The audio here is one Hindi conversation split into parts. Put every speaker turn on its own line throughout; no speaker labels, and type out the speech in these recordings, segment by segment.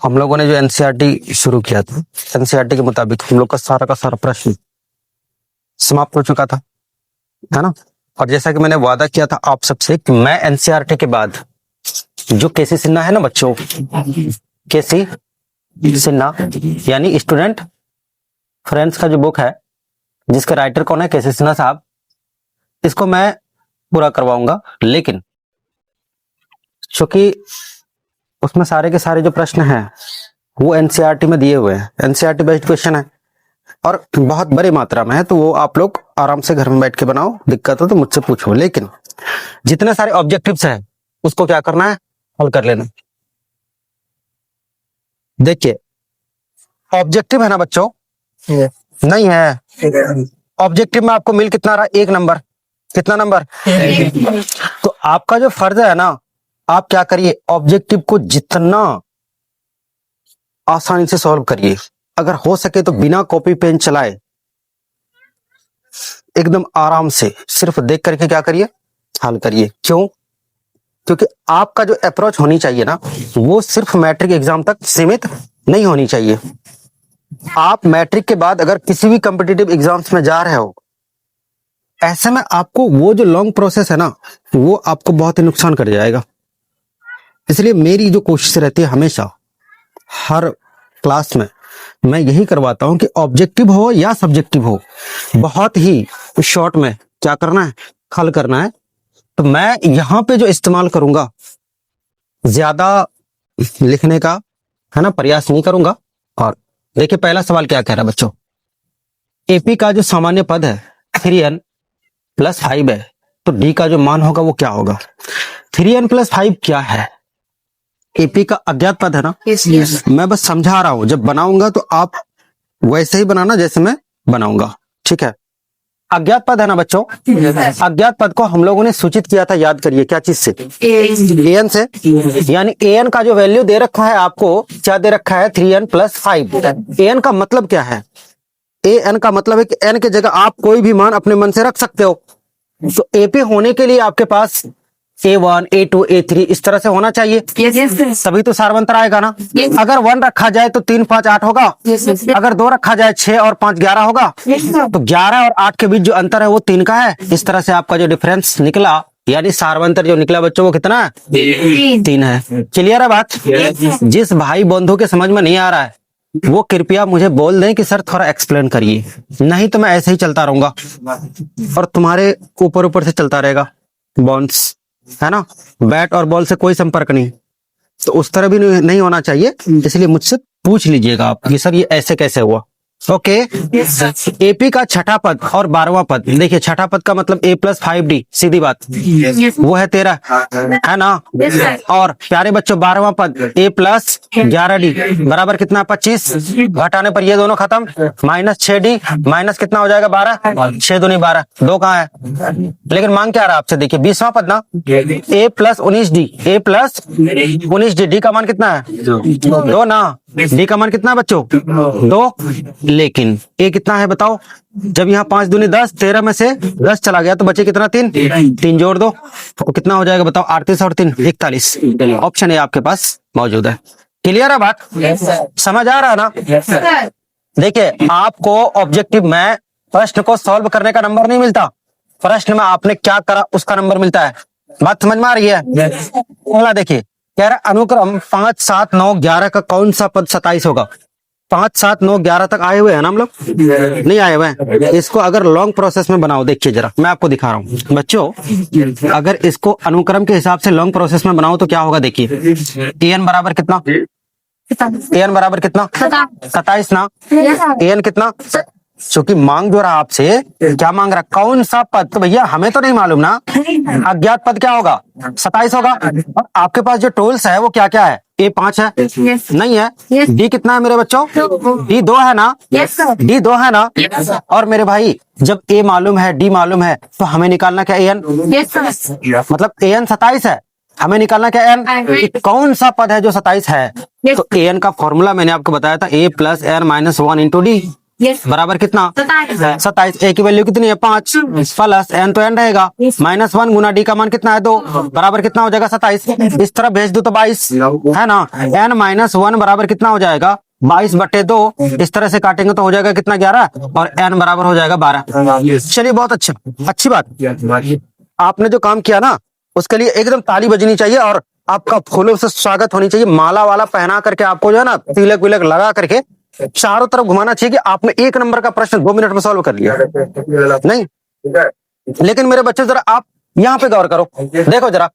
हम लोगों ने जो एनसीईआरटी शुरू किया था, एनसीईआरटी के मुताबिक हम लोग का सारा प्रश्न समाप्त हो चुका था, है ना। और जैसा कि मैंने वादा किया था आप सबसे कि मैं एनसीईआरटी के बाद जो केसी सिन्हा है ना बच्चों, केसी सिन्हा यानी स्टूडेंट फ्रेंड्स का जो बुक है, जिसके राइटर कौन है, केसी सिन्हा साहब, इसको मैं पूरा करवाऊंगा। लेकिन चूंकि उसमें सारे के सारे जो प्रश्न हैं वो एनसीईआरटी में दिए हुए हैं, एनसीईआरटी बेस्ड क्वेश्चन है और बहुत बड़ी मात्रा में है, तो वो आप लोग आराम से घर में बैठ के बनाओ, दिक्कत हो तो मुझसे पूछो। लेकिन जितने सारे ऑब्जेक्टिव्स हैं उसको क्या करना है, हल कर लेना। देखिए ऑब्जेक्टिव है ना बच्चों, नहीं है ऑब्जेक्टिव में आपको मिल कितना रहा, 1 नंबर। कितना नंबर? तो आपका जो फर्ज है ना, आप क्या करिए, ऑब्जेक्टिव को जितना आसानी से सॉल्व करिए, अगर हो सके तो बिना कॉपी पेन चलाए, एकदम आराम से सिर्फ देख करके क्या करिए, हल करिए। क्यों? क्योंकि आपका जो अप्रोच होनी चाहिए ना, वो सिर्फ मैट्रिक एग्जाम तक सीमित नहीं होनी चाहिए। आप मैट्रिक के बाद अगर किसी भी कॉम्पिटिटिव एग्जाम्स में जा रहे हो, ऐसे में आपको वो जो लॉन्ग प्रोसेस है ना, वो आपको बहुत ही नुकसान कर जाएगा। इसलिए मेरी जो कोशिश रहती है हमेशा हर क्लास में मैं यही करवाता हूं कि ऑब्जेक्टिव हो या सब्जेक्टिव हो, बहुत ही शॉर्ट में क्या करना है, हल करना है। तो मैं यहां पे जो इस्तेमाल करूंगा, ज्यादा लिखने का है ना प्रयास नहीं करूंगा। और देखिए पहला सवाल क्या कह रहा है बच्चों, एपी का जो सामान्य पद है 3n + 5 है, तो डी का जो मान होगा वो क्या होगा। 3n + 5 क्या है? एपी का अज्ञात पद है ना। मैं बस समझा रहा हूं, जब बनाऊंगा तो आप वैसे ही बनाना जैसे मैं बनाऊंगा, ठीक है। अज्ञात पद है ना बच्चों, अज्ञात पद को हम लोगों ने सूचित किया था, याद करिए क्या चीज से, an से। यानी an का जो वैल्यू दे रखा है आपको, क्या दे रखा है, 3n + 5। an का मतलब क्या है, an का मतलब है कि n की जगह आप कोई भी मान अपने मन से रख सकते हो। तो एपी होने के लिए आपके पास A1, A2, A3 इस तरह से होना चाहिए, तभी तो सार्वंतर आएगा ना। अगर 1 रखा जाए तो 3, 5, 8 होगा। अगर 2 रखा जाए 6 और 5, 11 होगा। तो 11 और 8 के बीच जो अंतर है वो 3 का है। इस तरह से आपका जो डिफरेंस निकला, यानी सार्वंतर जो निकला बच्चों, वो कितना है, 3 है। क्लियर है बात? जिस भाई बंधु के समझ में नहीं आ रहा है वो कृपया मुझे बोल दें कि सर थोड़ा एक्सप्लेन करिए, नहीं तो मैं ऐसे ही चलता रहूंगा और तुम्हारे ऊपर ऊपर से चलता रहेगा। बॉन्स है ना, बैट और बॉल से कोई संपर्क नहीं, तो उस तरह भी नहीं होना चाहिए। इसलिए मुझसे पूछ लीजिएगा आप कि सर ये ऐसे कैसे हुआ। ओके, एपी का छठा पद और 12वां पद, देखिए छठा पद का मतलब A + 5D, सीधी बात, वो है 13, है ना। और प्यारे बच्चों 12वां पद A + 11D बराबर कितना, 25। घटाने पर ये दोनों खत्म, -6D माइनस कितना हो जाएगा, 12। 6 दूनी 12, 2 कहाँ है। लेकिन मांग क्या रहा आपसे, देखिए 20वां पद ना, A + 19D, A + 19D, D का मान कितना है, 2 ना। डी का मान कितना है बच्चों, 2। लेकिन ए कितना है बताओ, जब यहाँ 5 दूनी 10, 13 में से 10 चला गया तो बचे कितना, 3 जोड़ दो तो कितना हो जाएगा बताओ, 38 और 3 41। ऑप्शन ए आपके पास मौजूद है। क्लियर है बात? समझ आ रहा है ना? देखिए आपको ऑब्जेक्टिव में प्रश्न को सॉल्व करने का नंबर नहीं मिलता, प्रश्न में आपने क्या करा उसका नंबर मिलता है। बात समझ में आ रही है? पहला देखिए कह रहा अनुक्रम 5, 7, 9, 11 का कौन सा पद 27 होगा। 5, 7, 9, 11 तक आए हुए हैं ना हम लोग, नहीं आए हुए हैं। इसको अगर लॉन्ग प्रोसेस में बनाओ, देखिए जरा मैं आपको दिखा रहा हूँ बच्चों, अगर इसको अनुक्रम के हिसाब से लॉन्ग प्रोसेस में बनाओ तो क्या होगा, देखिए an बराबर कितना, an बराबर कितना, 27 ना। an कितना, क्योंकि मांग जो रहा आपसे, क्या मांग रहा, कौन सा पद, तो भैया हमें तो नहीं मालूम ना, अज्ञात पद क्या होगा, 27 होगा। और आपके पास जो टूल्स है वो क्या क्या है, A5 है, नहीं है। डी कितना है मेरे बच्चों, डी 2 है ना, डी 2 है ना। और मेरे भाई जब ए मालूम है, डी मालूम है, तो हमें निकालना क्या, an, मतलब an 27 है, हमें निकालना क्या, n। कौन सा पद है जो 27 है, तो an का फॉर्मूला मैंने आपको बताया था, A + n - 1 × d। बराबर कितना 27। ए की वैल्यू कितनी है 5 प्लस एन तो एन रहेगा -1 गुना डी का मान कितना है 2 बराबर कितना हो जाएगा 27। इस तरफ भेज दो तो 22 है ना। एन -1 बराबर कितना हो जाएगा 22/2। इस तरह से काटेंगे तो हो जाएगा कितना 11 और एन बराबर हो जाएगा 12। चलिए बहुत अच्छा, अच्छी बात। आपने जो काम किया ना उसके लिए एकदम ताली बजनी चाहिए और आपका फूलों से स्वागत होनी चाहिए। माला वाला पहना करके आपको जो है ना तिलक विलक लगा करके चारों तरफ घुमाना चाहिए कि आपने 1 नंबर का प्रश्न 2 मिनट में सॉल्व कर लिया। नहीं, लेकिन मेरे बच्चे जरा आप यहाँ पे गौर करो, देखो जरा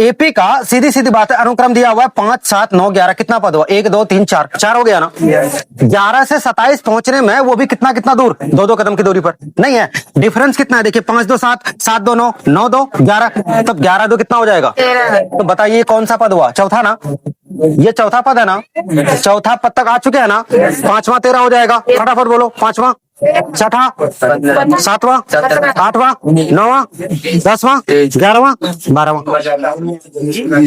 एपी का सीधी सीधी बात है, अनुक्रम दिया हुआ है 5 7 9 11। कितना पद हुआ 1 2 3 4 4 हो गया ना। 11 से 27 पहुंचने में वो भी कितना कितना दूर 2 कदम की दूरी पर नहीं है। डिफरेंस कितना है देखिए 5 2 7 7 2 9 9 2 11। तब 11 2 कितना हो जाएगा। तो बताइए कौन सा पद हुआ चौथा ना, ये चौथा पद है ना। चौथा पद तक आ चुके हैं ना। 5वां 13 हो जाएगा। फटाफट बोलो 5वां 6वां 7वां 8वां 9वां 10वां 11वां 12वां।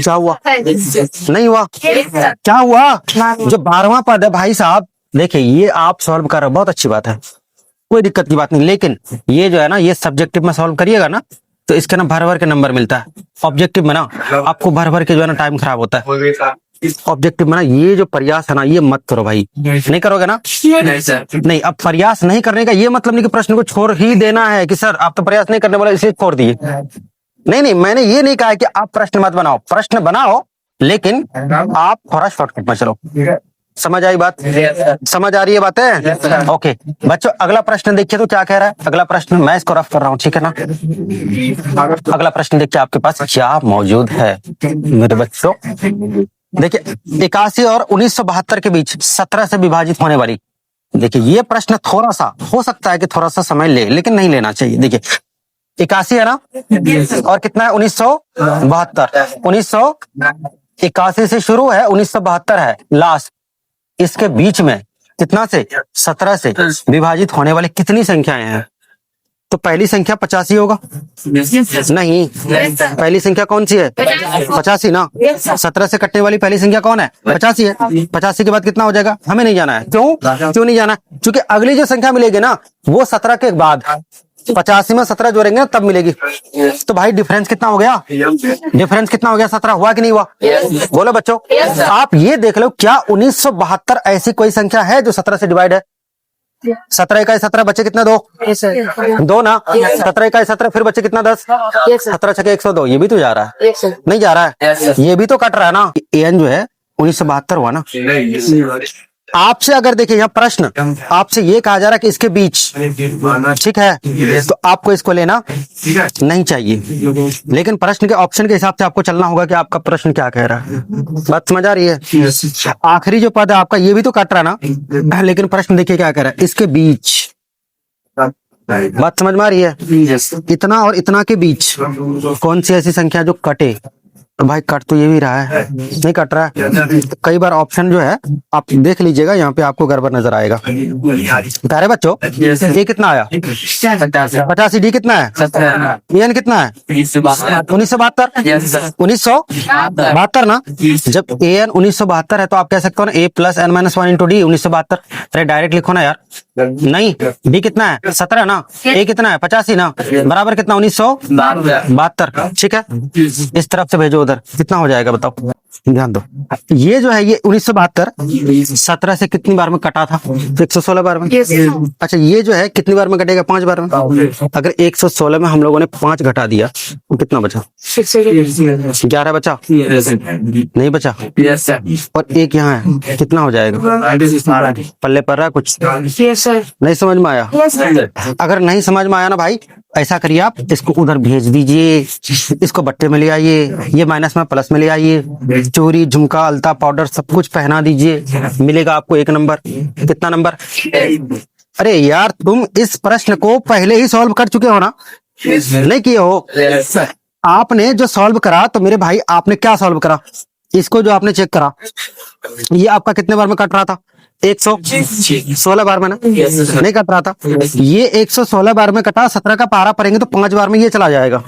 क्या हुआ नहीं हुआ क्या हुआ। जो 12वां पद है भाई साहब देखिए ये आप सॉल्व कर रहे हो, बहुत अच्छी बात है, कोई दिक्कत की बात नहीं। लेकिन ये जो है ना ये सब्जेक्टिव में सॉल्व करिएगा ना तो इसके ना भर भर के नंबर मिलता है। ऑब्जेक्टिव में ना आपको भर भर के जो है ना टाइम खराब होता है। ऑब्जेक्टिव में ना ये जो प्रयास है ना ये मत करो भाई। नहीं करोगे ना नहीं। अब प्रयास नहीं करने का ये मतलब नहीं कि प्रश्न को छोड़ ही देना है कि सर आप तो प्रयास नहीं करने वाले इसलिए छोड़ दिए। नहीं, मैंने ये नहीं कहा कि आप प्रश्न मत बनाओ, प्रश्न बनाओ लेकिन आप थोड़ा शॉर्टकट में चलो। समझ आई बात, समझ आ रही है बातें। ओके बच्चों अगला प्रश्न देखिए तो क्या कह रहा है। अगला प्रश्न मैं इसको रफ कर रहा हूँ, ठीक है ना। अगला प्रश्न देखिए आपके पास क्या मौजूद है मेरे बच्चों। देखिए 81 और 1972 के बीच 17 से विभाजित होने वाली, देखिए ये प्रश्न थोड़ा सा हो सकता है कि थोड़ा सा समय ले, लेकिन नहीं लेना चाहिए। देखिए 81 है ना और कितना है 1972। 1981 से शुरू है 1972 है लास्ट। इसके बीच में कितना से 17 से विभाजित होने वाली कितनी संख्याएं हैं। तो पहली संख्या 85 होगा नहीं। पहली संख्या कौन सी है 85 ना। 17 से कटने वाली पहली संख्या कौन है 85 है। 85 के बाद कितना हो जाएगा हमें नहीं जाना है। क्यों नहीं जाना है क्योंकि अगली जो संख्या मिलेगी ना वो 17 के बाद 85 में 17 जोड़ेंगे ना तब मिलेगी। तो भाई डिफरेंस कितना हो गया, डिफरेंस कितना हो गया 17 हुआ कि नहीं हुआ। बोलो बच्चों आप ये देख लो क्या 1972 ऐसी कोई संख्या है जो 17 से डिवाइड है। 17 का 17 बच्चे कितना 2 ना। 17 का 17 फिर बच्चे कितना 10। 17 छके 102 ये भी तो जा रहा है नहीं जा रहा है ये भी तो कट रहा है ना। एन जो है 1972 हुआ ना। आपसे अगर देखिए यहाँ प्रश्न आपसे ये कहा जा रहा है कि इसके बीच ठीक है तो आपको इसको लेना नहीं चाहिए। लेकिन प्रश्न के ऑप्शन के हिसाब से आपको चलना होगा कि आपका प्रश्न क्या कह रहा है। बात समझ आ रही है। आखिरी जो पद है आपका ये भी तो कट रहा ना, लेकिन प्रश्न देखिए क्या कह रहा है इसके बीच। बात समझ में आ रही है। इतना और इतना के बीच कौन सी ऐसी संख्या जो कटे। तो भाई कट तो ये भी रहा है नहीं कट रहा है। तो कई बार ऑप्शन जो है आप देख लीजिएगा यहाँ पे आपको गड़बड़ नजर आएगा। प्यारे बच्चों ये कितना आया 85 डी कितना है एन कितना है 1972 ना। जब ए एन 1972 है तो आप कह सकते हो ना a plus n minus 1 into d 1972। अरे डायरेक्ट लिखो ना यार। नहीं डी कितना है 17 ना। ए कितना है 85 ना बराबर कितना 1972। ठीक है इस तरफ से भेजो उधर कितना हो जाएगा बताओ ध्यान दो। ये जो है ये 1972 17 से कितनी बार में कटा था 116 बार में। अच्छा ये जो है कितनी बार में कटेगा 5 बार में। अगर 116 में हम लोगों ने 5 घटा दिया तो कितना बचा 11 बचा नहीं बचा। और एक यहाँ है कितना हो जाएगा पल्ले पर रहा कुछ नहीं समझ में आया। अगर नहीं समझ में आया ना भाई ऐसा करिए आप इसको उधर भेज दीजिए, इसको बट्टे में ले आइए, ये माइनस में प्लस में ले आइए, चोरी झुमका अलता पाउडर सब कुछ पहना दीजिए, मिलेगा आपको 1 नंबर। कितना नंबर। अरे यार तुम इस प्रश्न को पहले ही सॉल्व कर चुके हो ना नहीं किए हो। आपने जो सॉल्व करा तो मेरे भाई आपने क्या सॉल्व करा इसको जो आपने चेक करा ये आपका कितने बार में कट रहा था 116 बार में ना नहीं कट रहा था। ये 116 बार में कटा 17 का पारा पड़ेंगे तो 5 बार में ये चला जाएगा।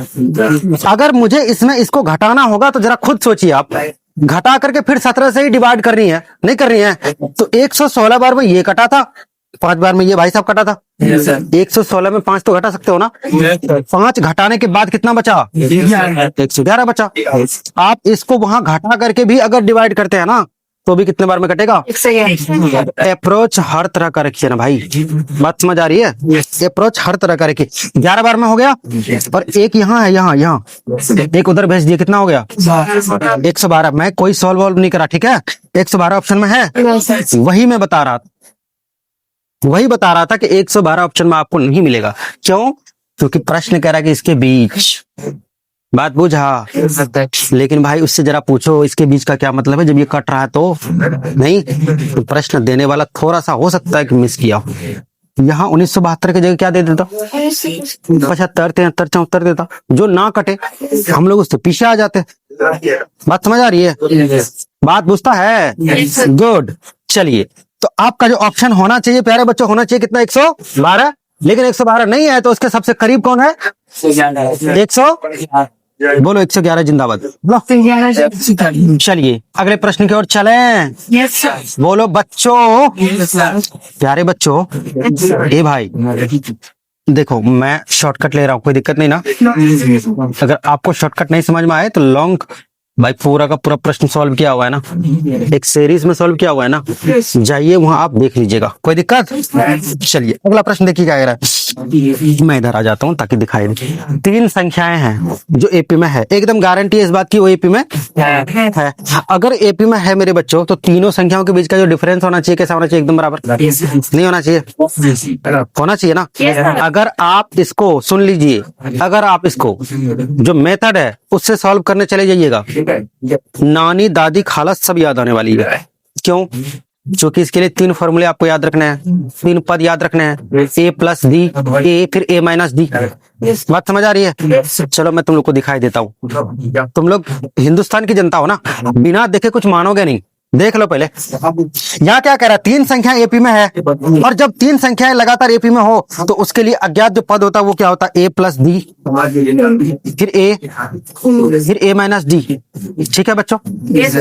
अगर मुझे इसमें इसको घटाना होगा तो जरा खुद सोचिए आप घटा करके फिर 17 से ही डिवाइड करनी है नहीं कर रही है। तो 116 बार में ये कटा था 5 बार में ये भाई साहब कटा था। 116 में 5 तो घटा सकते हो ना। 5 घटाने के बाद कितना बचा? 111 बचा। आप इसको वहां घटा करके भी अगर डिवाइड करते हैं ना तो भी कितने बार में कटेगा? अप्रोच हर तरह का रखिए ना भाई, बात समझ आ रही है? अप्रोच हर तरह का रखिए। 11 बार में हो गया और एक यहाँ है, यहाँ एक उधर भेज दिया, कितना हो गया? 112। मैं कोई सॉल्व वॉल्व नहीं करा, ठीक है? 112 ऑप्शन में है, वही मैं बता रहा था, वही बता रहा था कि 112 ऑप्शन में आपको नहीं मिलेगा। क्यों? क्योंकि प्रश्न कह रहा है कि इसके बीच, बात बुझा। लेकिन भाई उससे जरा पूछो इसके बीच का क्या मतलब है, जब ये कट रहा है तो नहीं। तो प्रश्न देने वाला थोड़ा सा हो सकता है कि मिस किया हो। यहाँ 1972 की जगह क्या दे देता? 75, 73, 74 देता, जो ना कटे हम लोग उससे पीछे आ जाते। बात समझ आ रही है? बात बुझता है? गुड। चलिए, तो आपका जो ऑप्शन होना चाहिए प्यारे बच्चों, होना चाहिए कितना? 112। लेकिन 112 नहीं है तो उसके सबसे करीब कौन है? 100। बोलो 111 जिंदाबाद। चलिए अगले प्रश्न की ओर चलें। बोलो बच्चों, प्यारे बच्चों, ए भाई देखो मैं शॉर्टकट ले रहा हूँ, कोई दिक्कत नहीं ना। अगर आपको शॉर्टकट नहीं समझ में आए तो लॉन्ग, भाई पूरा का पूरा प्रश्न सॉल्व किया हुआ है ना, एक सीरीज में सॉल्व किया हुआ है ना, जाइए वहां आप देख लीजिएगा, कोई दिक्कत। चलिए अगला प्रश्न देखिए क्या कह रहा है। मैं इधर आ जाता हूँ ताकि दिखाई दे। 3 संख्याएं हैं जो एपी में है, एकदम गारंटी है इस बात की वो एपी में है। अगर एपी में है मेरे बच्चों तो तीनों संख्याओं के बीच का जो डिफरेंस होना चाहिए कैसा होना चाहिए? एकदम बराबर नहीं होना चाहिए, होना चाहिए ना। अगर आप इसको सुन लीजिए, अगर आप इसको जो मेथड है उससे सॉल्व करने चले जाइएगा, नानी दादी खाला सब याद आने वाली है। क्यों? क्योंकि इसके लिए 3 फॉर्मूले आपको याद रखने हैं, 3 पद याद रखने हैं, ए प्लस डी, ए फिर ए माइनस डी। बात समझ आ रही है? चलो मैं तुम लोग को दिखाई देता हूँ। तुम लोग हिंदुस्तान की जनता हो ना, बिना देखे कुछ मानोगे नहीं। देख लो पहले यहाँ क्या कह रहा है, 3 संख्या एपी में है, और जब 3 संख्याएं लगातार एपी में हो तो उसके लिए अज्ञात जो पद होता है वो क्या होता है? ए प्लस डी, फिर ए माइनस डी। ठीक है बच्चों?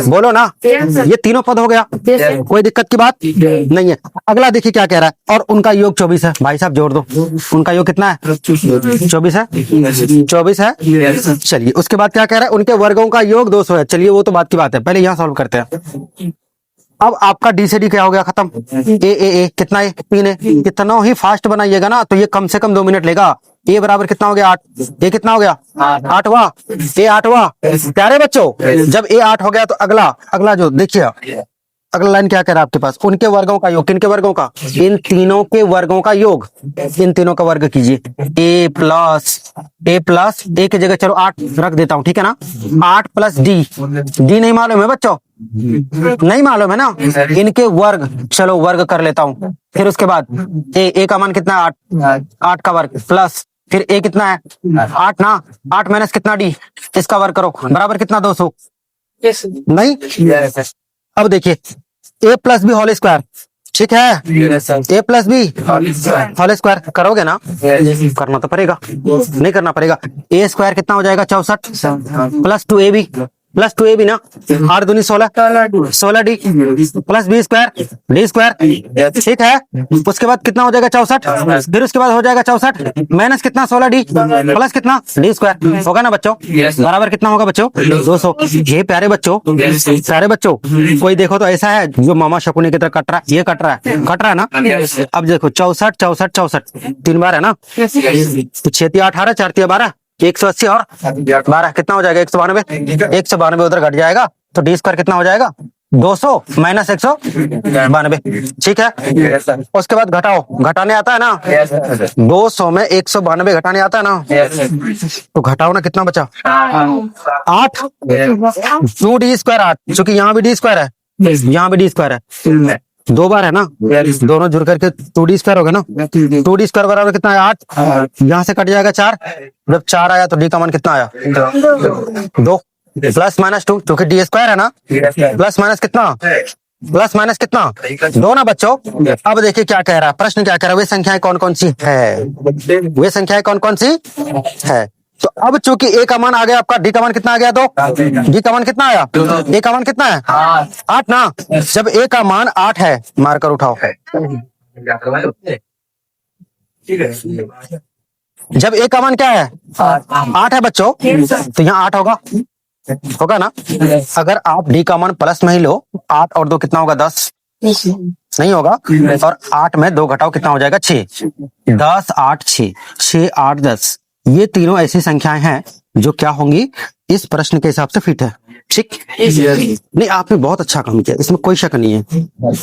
बोलो ना, ये तीनों पद हो गया, कोई दिक्कत की बात नहीं है। अगला देखिए क्या कह रहा है, और उनका योग 24 है। भाई साहब जोड़ दो, उनका योग कितना है? 24 है, 24 है। चलिए उसके बाद क्या कह रहा है, उनके वर्गों का योग 200 है। चलिए वो तो बात की बात है, पहले यहाँ सॉल्व करते हैं। अब आपका डी से डी क्या हो गया? खत्म। ए कितना है? 3 है। कितना ही फास्ट बनाइएगा ना तो ये कम से कम 2 मिनट लेगा। ए बराबर कितना हो गया? 8। ए कितना हो गया? 8वां। ए 8वां। प्यारे बच्चों जब ए 8 हो गया तो अगला जो देखिए, अगला लाइन क्या कह रहा है आपके पास? उनके वर्गों का योग। किनके वर्गों का? इन तीनों के वर्गों का योग। इन तीनों का वर्ग कीजिए। ए प्लस ए की जगह चलो 8 रख देता हूं, ठीक है ना। 8 प्लस डी नहीं मालूम है बच्चों? नहीं मालूम है ना। इनके वर्ग, चलो वर्ग कर लेता हूं। फिर उसके बाद ए का मान कितना है? 8 का वर्ग प्लस फिर ए कितना है? 8 ना। 8 माइनस कितना डी, इसका वर्ग करो, बराबर कितना? 200 नहीं। अब देखिए ए प्लस बी होल स्क्वायर, ठीक है। ए प्लस बी होल स्क्वायर करोगे ना? करना तो पड़ेगा, नहीं करना पड़ेगा। ए स्क्वायर कितना हो जाएगा? 64 प्लस 2ab ना। 8 दूनी 16 d plus b square d square, ठीक है। उसके बाद कितना हो जाएगा? 64। फिर उसके बाद हो जाएगा 64 माइनस कितना? 16 डी प्लस कितना? D square. होगा ना बच्चों? बराबर कितना होगा बच्चों? 200। ये प्यारे बच्चों कोई देखो तो ऐसा है जो मामा शकुनी की तरह कट रहा है, ये कट रहा है ना। अब देखो 64 3 बार है ना, तो 6 × 18 4 × 12 180 और 12 कितना हो जाएगा? 192 उधर घट जाएगा तो डी स्क्वायर कितना हो जाएगा? 200 माइनस 192, ठीक है। उसके बाद घटाने आता है ना, 200 में 192 घटाने आता है ना, तो घटाओ ना, कितना बचा? 8 2 डी स्क्वायर 8, क्योंकि यहाँ भी डी स्क्वायर है, यहाँ भी डी स्क्वायर है, 2 बार है ना, दोनों जुड़ करके 2d स्क्वायर हो गया ना। 2d स्क्वायर बराबर कितना है? 8। यहाँ से कट जाएगा 4, जब 4 आया तो डी का मान कितना आया? 2 प्लस माइनस 2, क्योंकि डी स्क्वायर है ना, प्लस माइनस कितना? 2 ना बच्चों। अब देखिए क्या कह रहा है, प्रश्न क्या कह रहा है, वे संख्याएं कौन कौन सी है? तो अब चूंकि ए का मान आ गया आपका, डी का मान कितना आ गया? 2। डी का मान कितना आया? ए का मान कितना है? 8 ना। जब ए का मान 8 है, मार्कर उठाओ, जब ए का मान क्या है 8 है बच्चों, तो यहाँ 8 होगा, होगा ना। अगर आप डी का मान प्लस में ही लो, 8 और 2 कितना होगा 10, नहीं होगा। और 8 में 2 घटाओ कितना हो जाएगा 6, 10 8 6, 6 8 10। ये तीनों ऐसी संख्याएं हैं जो क्या होंगी इस प्रश्न के हिसाब से फिट है। ठीक नहीं, आपने बहुत अच्छा काम किया, इसमें कोई शक नहीं है।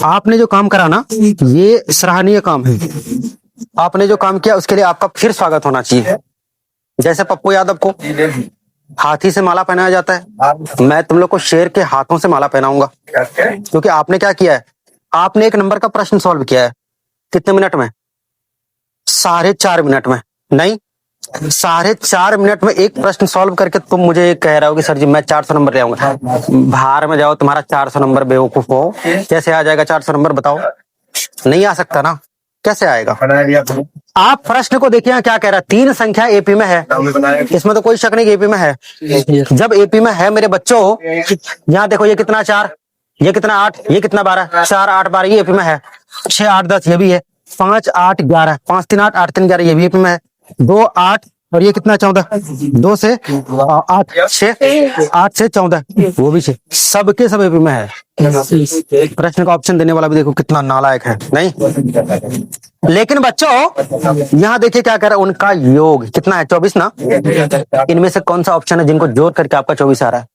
आपने जो काम करा ना ये सराहनीय काम है। आपने जो काम किया उसके लिए आपका फिर स्वागत होना चाहिए। जैसे पप्पू यादव को हाथी से माला पहनाया जाता है, मैं तुम लोग को शेर के हाथों से माला पहनाऊंगा, क्योंकि आपने क्या किया है, आपने एक नंबर का प्रश्न सॉल्व किया है। कितने मिनट में? 4.5 मिनट में। नहीं, 4.5 मिनट में एक प्रश्न सॉल्व करके तुम मुझे कह रहे हो कि सर जी मैं 400 नंबर ले आऊंगा। बाहर में जाओ, तुम्हारा 400 नंबर बेवकूफ हो, कैसे आ जाएगा 400 नंबर बताओ? नहीं आ सकता ना, कैसे आएगा? आप प्रश्न को देखिए क्या कह रहा है, 3 संख्या एपी में है, इसमें तो कोई शक नहीं कि एपी में है। जब एपी में है मेरे बच्चों, यहाँ देखो ये कितना 4, ये कितना 8, ये कितना 12, 4 8 12 ये एपी में है, 6 8 10 ये भी है, 5 8 11, 5 3 8 8 3 11 ये भी एपी में है, 2 8 और ये कितना 14, 2 से 8 6 8 से 14 वो भी 6, सबके सब एपी में है। प्रश्न का ऑप्शन देने वाला भी देखो कितना नालायक है। नहीं, लेकिन बच्चों यहाँ देखिए क्या कर रहा है, उनका योग कितना है 24 ना। इनमें से कौन सा ऑप्शन है जिनको जोड़ करके आपका 24 आ रहा है?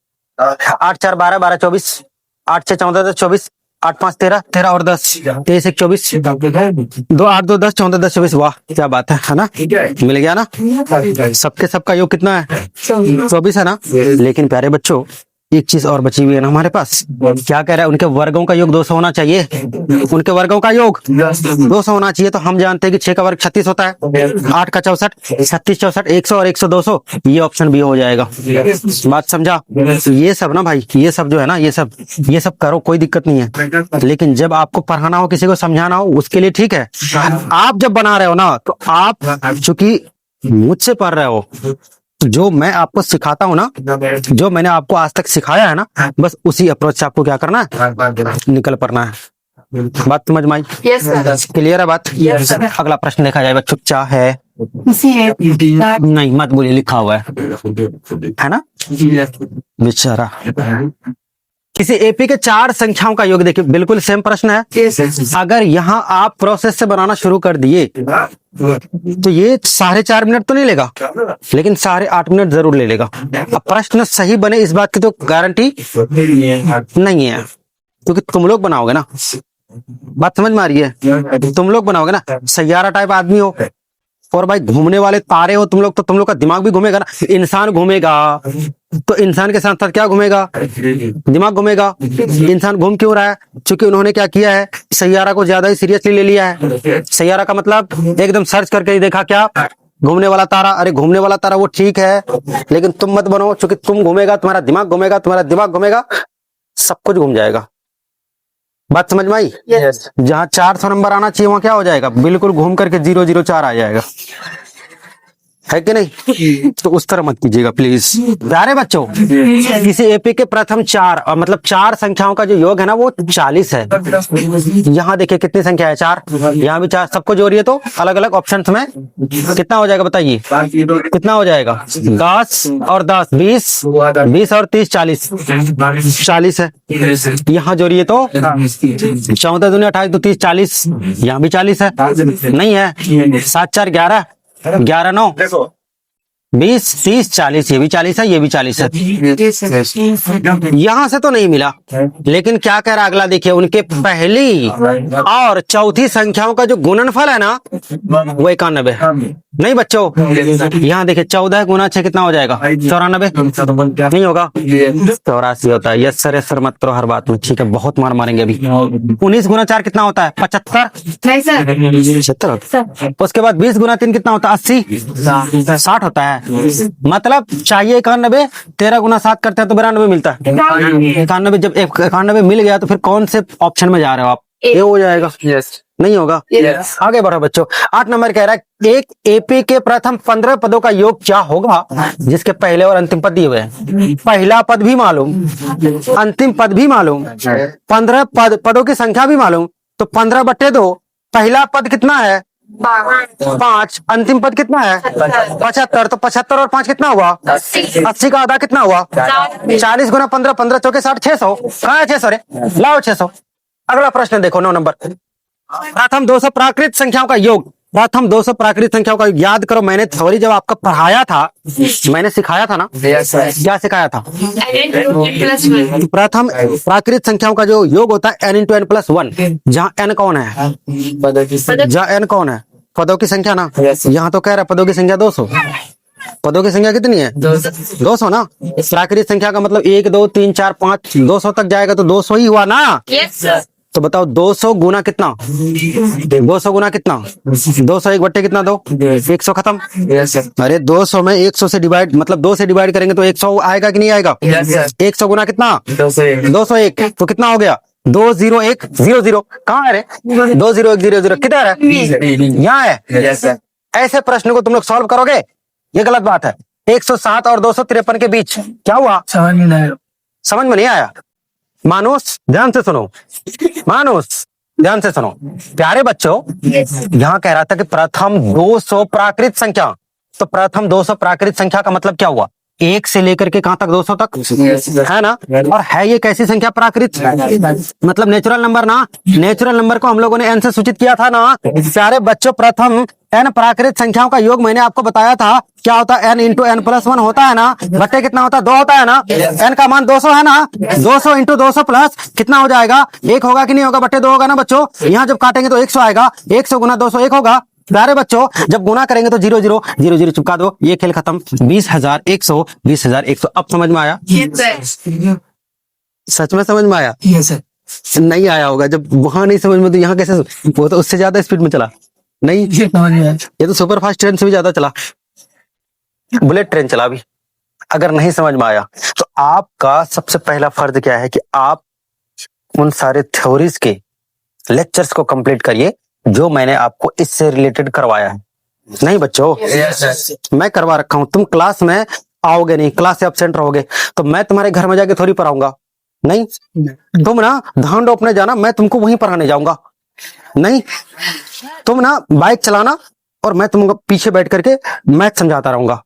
8 4 12 12 24, 8 6 14 10 24, 8 5 13 13 और 10 23 1 24, 2 8 2 10 14 10 24। वाह क्या बात है ना, मिल गया ना। सबके सबका योग कितना है 24 है ना। लेकिन प्यारे बच्चों एक चीज और बची हुई है ना हमारे पास, क्या कह रहा है, उनके वर्गों का योग 200 होना चाहिए, उनके वर्गों का योग 200 होना चाहिए। तो हम जानते हैं कि 6 का वर्ग 36 होता है, 8 का 64, 36 64 100 और 100 200, ये ऑप्शन भी हो जाएगा। बात समझा? ये सब ना भाई, ये सब जो है ना, ये सब करो, कोई दिक्कत नहीं है। लेकिन जब आपको पढ़ाना हो, किसी को समझाना हो, उसके लिए ठीक है। आप जब बना रहे हो ना, तो आप चूंकि मुझसे पढ़ रहे हो, जो मैं आपको सिखाता हूँ ना, जो मैंने आपको आज तक सिखाया है ना, बस उसी अप्रोच से आपको क्या करना है, निकल पड़ना है। बात समझ में आई? क्लियर है बात? अगला प्रश्न देखा जाए बच्चों, क्या है? नहीं मत बोलिए, लिखा हुआ है ना बेचारा। किसी एपी के 4 संख्याओं का योग देखिए, बिल्कुल सेम प्रश्न है। अगर यहाँ आप प्रोसेस से बनाना शुरू कर दिए तो ये 4.5 मिनट तो नहीं लेगा, लेकिन 8.5 मिनट जरूर ले लेगा। अब प्रश्न सही बने इस बात की तो गारंटी नहीं है, क्योंकि तुम लोग बनाओगे ना। बात समझ में आ रही है? तुम लोग बनाओगे ना, सैयारा टाइप आदमी हो और भाई घूमने वाले तारे हो तुम लोग, तो तुम लोग का दिमाग भी घूमेगा ना। इंसान घूमेगा तो इंसान के साथ साथ क्या घूमेगा, दिमाग घूमेगा। इंसान घूम क्यों रहा है? क्योंकि उन्होंने क्या किया है, सैयारा को ज्यादा ही सीरियसली ले लिया है। सैयारा का मतलब एकदम सर्च करके ही देखा, क्या घूमने वाला तारा, अरे घूमने वाला तारा वो ठीक है, लेकिन तुम मत बनो, क्योंकि तुम घूमेगा तुम्हारा दिमाग घूमेगा, तुम्हारा दिमाग घूमेगा सब कुछ घूम जाएगा। बात समझ में आई? जहां 400 नंबर आना चाहिए वहां क्या हो जाएगा, बिल्कुल घूम करके 004 आ जाएगा, है कि नहीं? तो उस तरह मत कीजिएगा प्लीज प्यारे बच्चों। किसी एपी के प्रथम 4 मतलब 4 संख्याओं का जो योग है ना वो 40 है। यहाँ देखिए कितनी संख्या है 4, यहाँ भी 4, सबको जोड़िए तो अलग अलग ऑप्शंस में कितना हो जाएगा बताइए, कितना हो जाएगा? 10 और 10 20, 20 और 30 40, 40 है। यहाँ जोड़िए तो 14 दूनी 28 तो 30 40, यहाँ भी 40 है, नहीं है? 7 4 11, 11 9 20 30 40, ये भी 40 है, ये भी 40 है। यहाँ से तो नहीं मिला, लेकिन क्या कह रहा अगला देखिए, उनके पहली और चौथी संख्याओं का जो गुणनफल है ना वो 91। नहीं बच्चों, यहाँ देखिए 14 गुना 6 कितना हो जाएगा? 94 नहीं होगा, 84 होता है। यस सर, यस सर मत करो हर बात में, ठीक है? बहुत मार मारेंगे अभी। 19 गुना 4 कितना होता है? 75। उसके बाद 20 गुना 3 कितना होता है? 80 60 होता है। मतलब चाहिए 91, 13 गुना 7 करते हैं तो 92 मिलता है। 91, जब 91 मिल गया तो फिर कौन से ऑप्शन में जा रहे हो आप? ए हो जाएगा। नहीं होगा। आगे बढ़ो बच्चों। 8 नंबर कह रहा है एक एपी के प्रथम 15 पदों का योग क्या होगा जिसके पहले और अंतिम पद दिए हुए हैं। पहला पद भी मालूम, अंतिम पद भी मालूम, 15 पदों की संख्या भी मालूम, तो 15/2 पहला पद कितना है 5, अंतिम पद कितना है 75, तो 75 और 5 कितना हुआ 80 का आधा कितना हुआ 40 गुना 15, 15 चौके 60, 600 कहाँ है 600 रे, लाओ 600। अगला प्रश्न देखो 9 नंबर, प्रथम 200 प्राकृत संख्याओं का योग। प्रथम 200 प्राकृत संख्याओं का योग याद करो, मैंने थ्योरी जब आपका पढ़ाया था, मैंने सिखाया था ना, क्या सिखाया था, प्रथम प्राकृत संख्याओं का जो योग होता है n इंटू एन प्लस 1, जहाँ n कौन है, जहाँ n कौन है पदों की संख्या ना, यहाँ तो कह रहा है पदों की संख्या 200, पदों की संख्या कितनी है 200 ना। प्राकृत संख्या का मतलब 1 2 3 4 5 200 तक जाएगा तो 200 ही हुआ ना। तो बताओ 200 गुना कितना, 200 गुना कितना, 200 एक बट्टे कितना 2, 100 खत्म। अरे 200 में 100 से डिवाइड मतलब 2 से डिवाइड करेंगे तो 100 आएगा कि नहीं आएगा। 100 गुना कितना 201, तो कितना हो गया 2 0 1 0 0, कहाँ है रे 2 0 1 0 0 किधर है, यहाँ है। ऐसे प्रश्न को तुम लोग सॉल्व करोगे, ये गलत बात है। 107 और 253 के बीच क्या हुआ, समझ में नहीं आया। मानुस ध्यान से सुनो, मानुस ध्यान से सुनो प्यारे बच्चों, यहाँ कह रहा था कि प्रथम 200 प्राकृत संख्या, तो प्रथम 200 प्राकृत संख्या का मतलब क्या हुआ, 1 से लेकर के कहां तक 200 तक है ना। और है ये कैसी संख्या प्राकृत, मतलब नेचुरल नंबर ना, नेचुरल नंबर को हम लोगों ने n से सूचित किया था ना। प्यारे बच्चों प्रथम n प्राकृत संख्याओं का योग मैंने आपको बताया था क्या होता है, n इंटू एन प्लस 1 होता है ना, बट्टे कितना होता है 2 होता है ना, n का मान 200 है ना, 200 इंटू 200 प्लस कितना हो जाएगा 1 होगा कि नहीं होगा, बट्टे 2 होगा ना बच्चों। यहाँ जब काटेंगे तो 100 आएगा, 100 गुना 200 1 होगा। प्यारे बच्चों जब गुना करेंगे तो 0 0 0 0 चिपका दो, ये खेल खत्म। 20,100 20,100। अब समझ में आया, सच में समझ में आया, नहीं आया होगा जब वहां नहीं समझ में, तो यहाँ कैसे, वो तो उससे ज्यादा स्पीड में चला नहीं, ये तो सुपर फास्ट ट्रेन से भी ज्यादा चला, बुलेट ट्रेन चला भी। अगर नहीं समझ में आया तो आपका सबसे पहला फर्ज क्या है कि आप उन सारे थ्योरीज के लेक्चर्स को कंप्लीट करिए जो मैंने आपको इससे रिलेटेड करवाया है। नहीं बच्चों मैं करवा रखा हूं, तुम क्लास में आओगे नहीं, क्लास से एब्सेंट रहोगे, तो मैं तुम्हारे घर में जाके थोड़ी पढ़ाऊंगा, नहीं तुम ना धान रोपने जाना, मैं तुमको वहीं पढ़ाने जाऊंगा, नहीं तुम ना बाइक चलाना और मैं तुमको पीछे बैठ करके मैथ समझाता रहूंगा,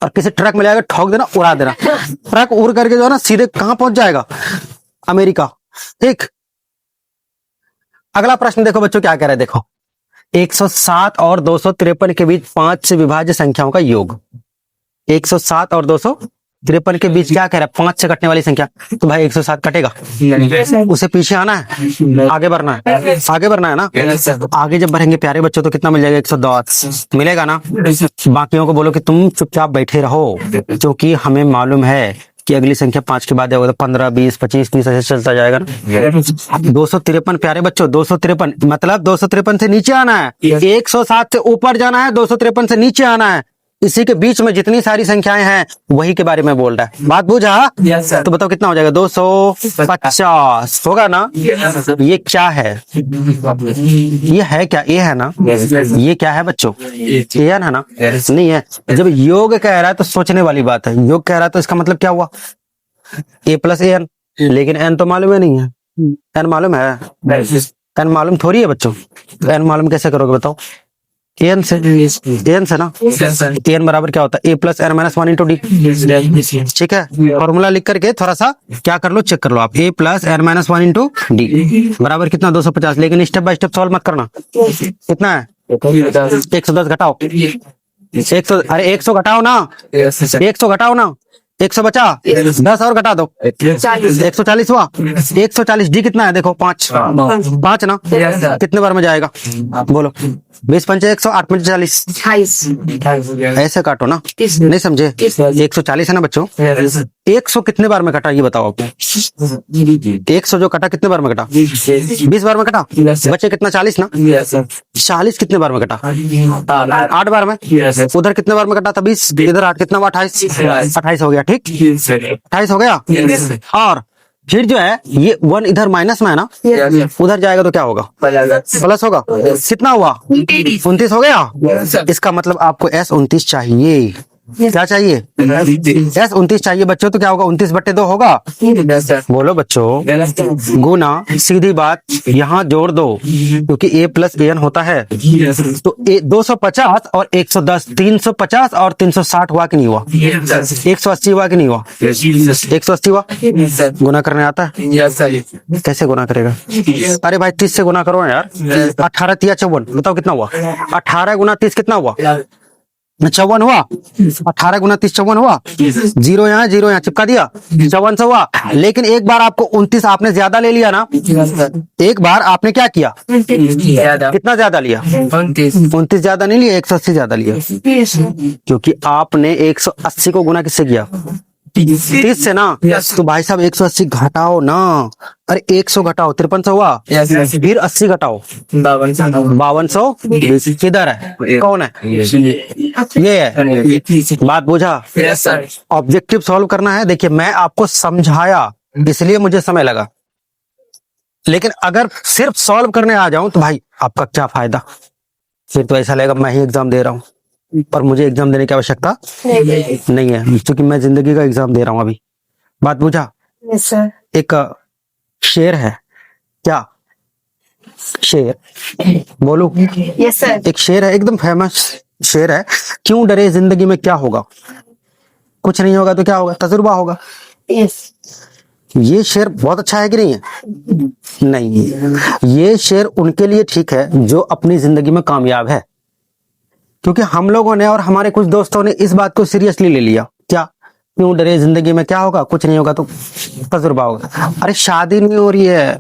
और किसी ट्रक में ले ठोक देना, उड़ा देना, ट्रक उड़ करके जो है ना सीधे कहां पहुंच जाएगा, अमेरिका। ठीक, अगला प्रश्न देखो बच्चों क्या कह रहा है, देखो 107 और 253 के बीच 5 से विभाज्य संख्याओं का योग। 107 और 253 के बीच क्या कह रहा है, 5 से कटने वाली संख्या, तो भाई 107 कटेगा, उसे पीछे आना है, आगे बढ़ना है, आगे बढ़ना है ना। आगे जब बढ़ेंगे प्यारे बच्चों तो कितना मिल जाएगा 110 मिलेगा ना। बाकियों को बोलो कि तुम चुपचाप बैठे रहो, क्योंकि हमें मालूम है कि अगली संख्या 5 के बाद होगा तो 15 20 25 30 ऐसे चलता जाएगा ना। 253 प्यारे बच्चों 253 मतलब 253 से नीचे आना है, 107 से ऊपर जाना है, 253 से नीचे आना है। इसी के बीच में जितनी सारी संख्याएं हैं वही के बारे में बोल रहा है, बात बुझा। तो बताओ कितना हो जाएगा 250 होगा ना। ये क्या है, ये है क्या, ये है ना, ये क्या है बच्चों, ये है ना, नहीं है। जब योग कह रहा है तो सोचने वाली बात है, योग कह रहा है तो इसका मतलब क्या हुआ a प्लस ए एन, लेकिन एन तो मालूम है नहीं है, एन मालूम है, एन मालूम थोड़ी है बच्चों, तो एन मालूम कैसे करोगे बताओ, एन से ना, एन बराबर क्या होता है a plus n minus 1 into d. ठीक है, फॉर्मूला लिख करके थोड़ा सा क्या कर लो, चेक कर लो आप, a plus n minus 1 into d बराबर कितना 250। लेकिन स्टेप बाय स्टेप सॉल्व मत करना, कितना है 110 घटाओ 100, अरे 100 घटाओ ना, 100 घटाओ ना, 100 बचा, 10 और घटा दो 140 हुआ। 140 डी कितना है देखो 5 ना, कितने बार में जाएगा बोलो, 20 पंचे 100 8 पंचे 40, ऐसे काटो ना, नहीं समझे। 140 है ना बच्चों, 100 कितने बार में कटा ये बताओ आपको, 100 जो कटा कितने बार में कटा, 20 बार में कटा, बच्चे कितना 40 ना, 40 कितने बार में कटा 8 बार में, उधर कितने बार में कटा था 20, इधर 8 कितना हुआ 28 हो गया। ठीक 28 हो गया। और फिर जो है ये 1 इधर माइनस में है ना, उधर जाएगा तो क्या होगा प्लस होगा, कितना हुआ 29 हो गया। इसका मतलब आपको S 29 चाहिए, क्या चाहिए? यस 29 चाहिए बच्चों। तो क्या होगा? 29/2 होगा। बोलो बच्चों, गुना, सीधी बात, यहाँ जोड़ दो क्योंकि a प्लस an होता है। तो 250 और 110, 350 और 360 हुआ कि नहीं हुआ? 180 हुआ कि नहीं हुआ? 180 हुआ। गुना करने आता है? कैसे गुना करेगा? अरे भाई 30 से गुना करो ना यार। 18 तिया 54, बताओ कितना हुआ? 18 गुना 30 कितना हुआ? 54 हुआ। 18 गुना 30 54 हुआ। जीरो यहाँ चिपका दिया, 54 हुआ। लेकिन एक बार आपको 29 आपने ज्यादा ले लिया ना। एक बार आपने क्या किया? कितना ज्यादा लिया? 29 ज्यादा नहीं लिया, 180 ज्यादा लिया। क्योंकि आपने 180 को गुना किससे किया? 30 से ना। तो भाई साहब 180 घटाओ ना। अरे 100 घटाओ, 5300 हुआ। फिर 80 घटाओ, 5200। किधर है? कौन है? ये है। बात बुझा? ऑब्जेक्टिव सॉल्व करना है। देखिए मैं आपको समझाया इसलिए मुझे समय लगा, लेकिन अगर सिर्फ सॉल्व करने आ जाऊं तो भाई आपका क्या फायदा? फिर तो ऐसा लगेगा मैं ही एग्जाम दे रहा हूं, पर मुझे एग्जाम देने की आवश्यकता नहीं है क्योंकि मैं जिंदगी का एग्जाम दे रहा हूं अभी। बात बुझा? एक शेर है। क्या शेर? बोलो।
Yes sir.
एक शेर है, एकदम फेमस शेर है। क्यों डरे जिंदगी में क्या होगा? कुछ नहीं होगा तो क्या होगा? तजुर्बा होगा।
यस।
ये शेर बहुत अच्छा है कि नहीं है? नहीं, ये शेर उनके लिए ठीक है जो अपनी जिंदगी में कामयाब है, क्योंकि हम लोगों ने और हमारे कुछ दोस्तों ने इस बात को सीरियसली ले लिया। क्या? क्यों डरे जिंदगी में क्या होगा? कुछ नहीं होगा तो तजुर्बा होगा। अरे शादी नहीं हो रही है।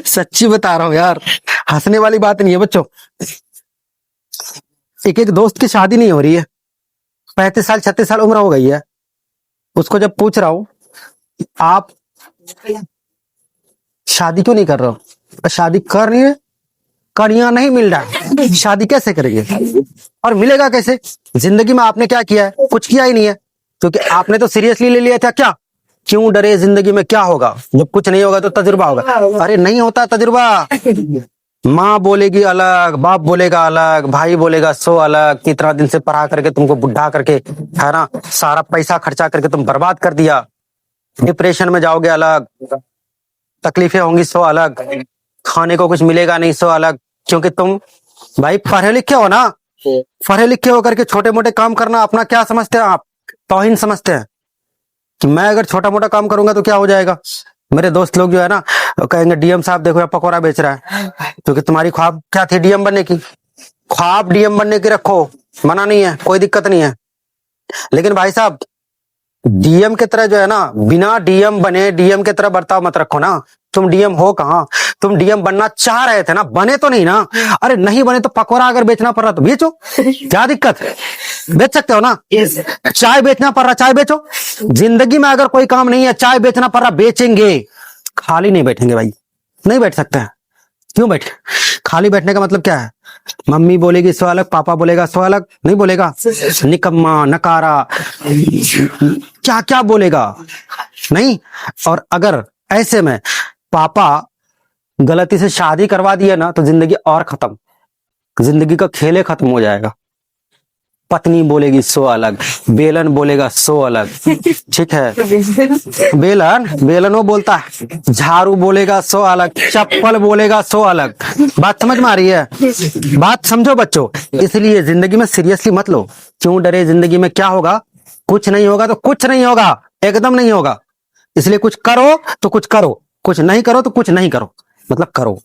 सच्ची बता रहा हूँ यार, हंसने वाली बात नहीं है बच्चों। एक दोस्त की शादी नहीं हो रही है, 35 साल 36 साल उम्र हो गई है। उसको जब पूछ रहा हूं आप शादी क्यों नहीं कर रहे हो? शादी कर रही है, कन्या नहीं मिल रहा है, शादी कैसे करेंगे और मिलेगा कैसे? जिंदगी में आपने क्या किया है? कुछ किया ही नहीं है, क्योंकि आपने तो सीरियसली ले लिया था। क्या? क्यों डरे जिंदगी में क्या होगा? जब कुछ नहीं होगा तो तजुर्बा होगा। अरे नहीं होता तजुर्बा। माँ बोलेगी अलग, बाप बोलेगा अलग, भाई बोलेगा सो अलग। कितना दिन से पढ़ा करके तुमको बुढ़ा करके, है ना, सारा पैसा खर्चा करके तुम बर्बाद कर दिया। डिप्रेशन में जाओगे अलग, तकलीफें होंगी सो अलग, खाने को कुछ मिलेगा नहीं सो अलग। क्योंकि तुम भाई पढ़े लिखे हो ना, पढ़े लिखे होकर के छोटे मोटे काम करना अपना क्या समझते हैं आप? तौहीन समझते हैं कि मैं अगर छोटा मोटा काम करूंगा तो क्या हो जाएगा? मेरे दोस्त लोग जो है ना कहेंगे डीएम साहब देखो यार पकौड़ा बेच रहा है, क्योंकि तुम्हारी ख्वाब क्या थी? डीएम बनने की। ख्वाब डीएम बनने की रखो, मना नहीं है, कोई दिक्कत नहीं है। लेकिन भाई साहब डीएम की तरह जो है ना, बिना डीएम बने डीएम की तरह बर्ताव मत रखो ना। तुम डीएम हो कहाँ? तुम डीएम बनना चाह रहे थे ना, बने तो नहीं ना। अरे नहीं बने तो पकौड़ा अगर बेचना पड़ रहा तो बेचो, क्या दिक्कत है? बेच सकते हो ना। चाय बेचना पड़ रहा चाय बेचो। जिंदगी में अगर कोई काम नहीं है, चाय बेचना पड़ रहा बेचेंगे, खाली नहीं बैठेंगे भाई, नहीं बैठ सकते हैं। क्यों बैठे? खाली बैठने का मतलब क्या है? मम्मी बोलेगी सो अलग, पापा बोलेगा सो अलग, नहीं बोलेगा। निकम्मा, नकारा, क्या क्या बोलेगा, नहीं। और अगर ऐसे में पापा गलती से शादी करवा दिए ना तो जिंदगी और खत्म, जिंदगी का खेले खत्म हो जाएगा। पत्नी बोलेगी सो अलग, बेलन बोलेगा सो अलग, ठीक है। बेलन वो बोलता है, झाड़ू बोलेगा सो अलग, चप्पल बोलेगा सो अलग। बात समझ में आ रही है? बात समझो बच्चों। इसलिए जिंदगी में सीरियसली मत लो। क्यों डरे जिंदगी में क्या होगा? कुछ नहीं होगा तो कुछ नहीं होगा, एकदम नहीं होगा। इसलिए कुछ करो तो कुछ करो, कुछ नहीं करो तो कुछ नहीं करो, मतलब करो।